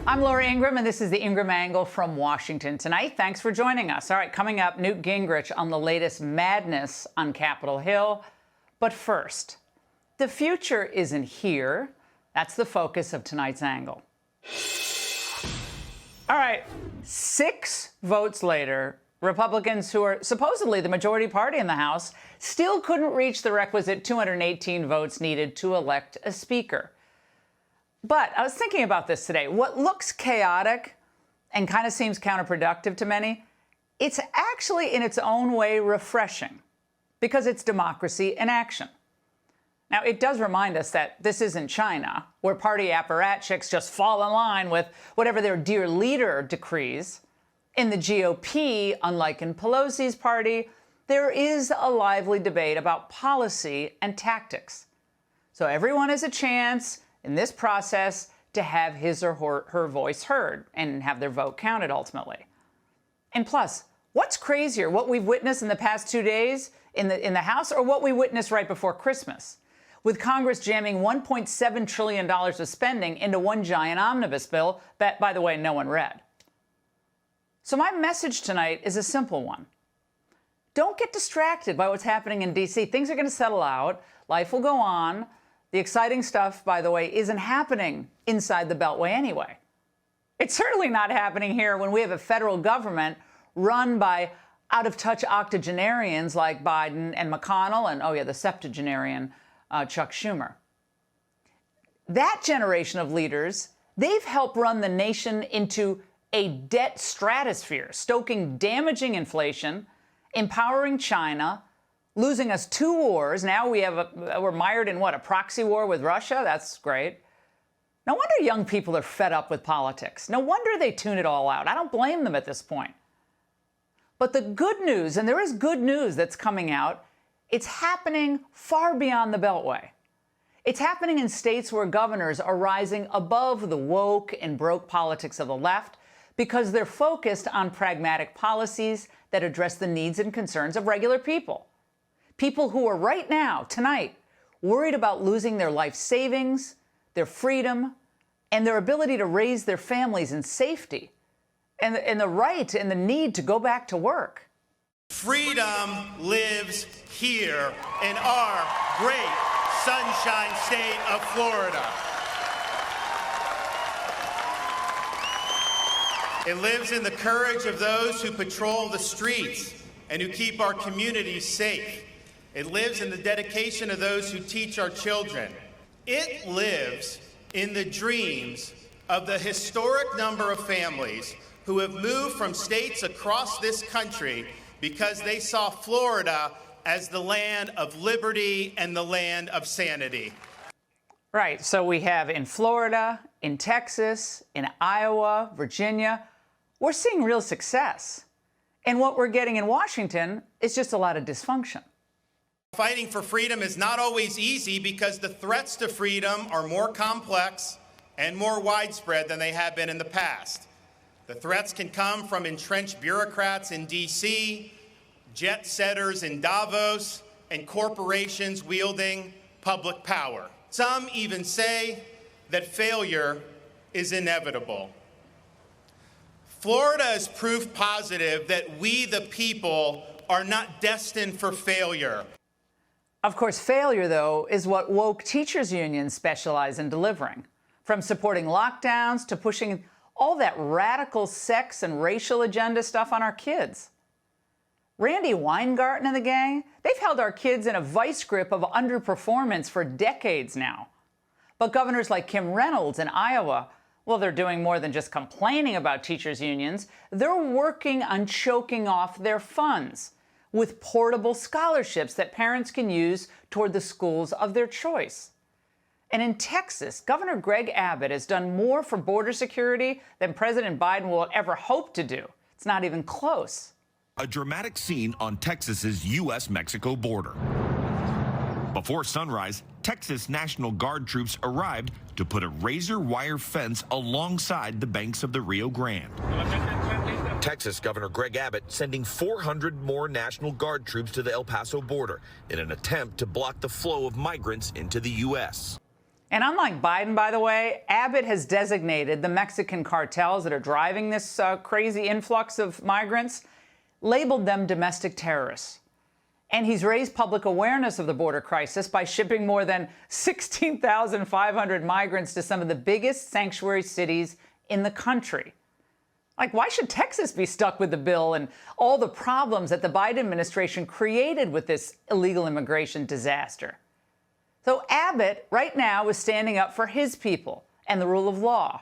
I'm Laura Ingraham, and this is the Ingraham Angle from Washington tonight. Thanks for joining us. All right, coming up, Newt Gingrich on the latest madness on Capitol Hill. But first, the future isn't here. That's the focus of tonight's angle. All right, 6 votes later, Republicans, who are supposedly the majority party in the House, still couldn't reach the requisite 218 votes needed to elect a speaker. But I was thinking about this today. What looks chaotic and kind of seems counterproductive to many, it's actually in its own way refreshing because it's democracy in action. Now, it does remind us that this isn't China, where party apparatchiks just fall in line with whatever their dear leader decrees. In the GOP, unlike in Pelosi's party, there is a lively debate about policy and tactics. So everyone has a chance in this process to have his or her voice heard and have their vote counted ultimately. And plus, what's crazier, what we've witnessed in the past 2 days in the House or what we witnessed right before Christmas, with Congress jamming $1.7 trillion of spending into one giant omnibus bill that, by the way, no one read. So my message tonight is a simple one. Don't get distracted by what's happening in D.C. Things are going to settle out. Life will go on. The exciting stuff, by the way, isn't happening inside the Beltway anyway. It's certainly not happening here when we have a federal government run by out-of-touch octogenarians like Biden and McConnell and, oh yeah, the septuagenarian Chuck Schumer. That generation of leaders, they've helped run the nation into a debt stratosphere, stoking damaging inflation, empowering China, losing us 2 wars. Now we're mired in what, a proxy war with Russia? That's great. No wonder young people are fed up with politics. No wonder they tune it all out. I don't blame them at this point. But the good news, and there is good news that's coming out, it's happening far beyond the Beltway. It's happening in states where governors are rising above the woke and broke politics of the left because they're focused on pragmatic policies that address the needs and concerns of regular people. People who are right now, tonight, worried about losing their life savings, their freedom, and their ability to raise their families in safety, and the right and the need to go back to work. Freedom lives here in our great sunshine state of Florida. It lives in the courage of those who patrol the streets and who keep our communities safe. It lives in the dedication of those who teach our children. It lives in the dreams of the historic number of families who have moved from states across this country because they saw Florida as the land of liberty and the land of sanity. Right, so we have in Florida, in Texas, in Iowa, Virginia, we're seeing real success. And what we're getting in Washington is just a lot of dysfunction. Fighting for freedom is not always easy because the threats to freedom are more complex and more widespread than they have been in the past. The threats can come from entrenched bureaucrats in D.C., jet setters in Davos, and corporations wielding public power. Some even say that failure is inevitable. Florida is proof positive that we, the people, are not destined for failure. Of course, failure, though, is what woke teachers' unions specialize in delivering, from supporting lockdowns to pushing all that radical sex and racial agenda stuff on our kids. Randy Weingarten and the gang, they've held our kids in a vice grip of underperformance for decades now. But governors like Kim Reynolds in Iowa, well, they're doing more than just complaining about teachers' unions. They're working on choking off their funds with portable scholarships that parents can use toward the schools of their choice. And in Texas, Governor Greg Abbott has done more for border security than President Biden will ever hope to do. It's not even close. A dramatic scene on Texas's U.S.-Mexico border. Before sunrise, Texas National Guard troops arrived to put a razor wire fence alongside the banks of the Rio Grande. Texas Governor Greg Abbott sending 400 more National Guard troops to the El Paso border in an attempt to block the flow of migrants into the U.S. And unlike Biden, by the way, Abbott has designated the Mexican cartels that are driving this crazy influx of migrants, labeled them domestic terrorists. And he's raised public awareness of the border crisis by shipping more than 16,500 migrants to some of the biggest sanctuary cities in the country. Like, why should Texas be stuck with the bill and all the problems that the Biden administration created with this illegal immigration disaster? So Abbott, right now, is standing up for his people and the rule of law.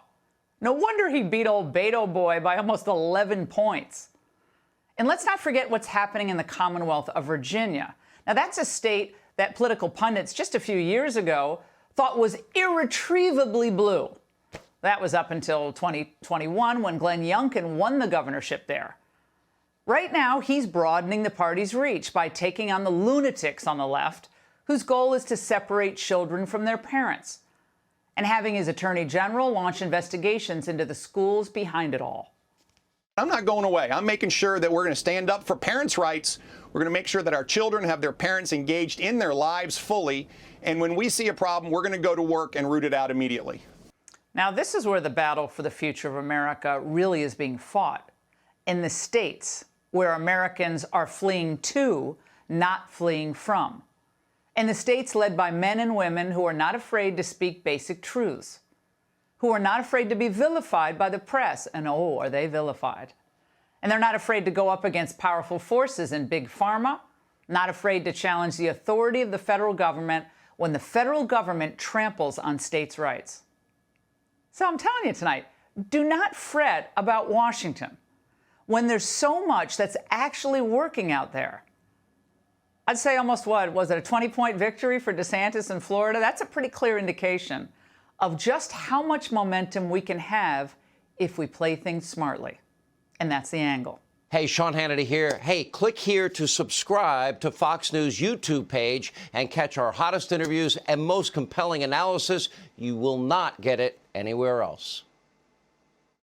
No wonder he beat old Beto Boy by almost 11 points. And let's not forget what's happening in the Commonwealth of Virginia. Now, that's a state that political pundits just a few years ago thought was irretrievably blue. That was up until 2021 when Glenn Youngkin won the governorship there. Right now, he's broadening the party's reach by taking on the lunatics on the left, whose goal is to separate children from their parents, and having his attorney general launch investigations into the schools behind it all. I'm not going away. I'm making sure that we're going to stand up for parents' rights. We're going to make sure that our children have their parents engaged in their lives fully. And when we see a problem, we're going to go to work and root it out immediately. Now, this is where the battle for the future of America really is being fought. In the states where Americans are fleeing to, not fleeing from. In the states led by men and women who are not afraid to speak basic truths, who are not afraid to be vilified by the press, and oh, are they vilified. And they're not afraid to go up against powerful forces in big pharma, not afraid to challenge the authority of the federal government when the federal government tramples on states' rights. So I'm telling you tonight, do not fret about Washington when there's so much that's actually working out there. I'd say almost what, was it a 20-point victory for DeSantis in Florida? That's a pretty clear indication of just how much momentum we can have if we play things smartly. And that's The Angle. Hey, Sean Hannity here. Hey, click here to subscribe to Fox News YouTube page and catch our hottest interviews and most compelling analysis. You will not get it anywhere else.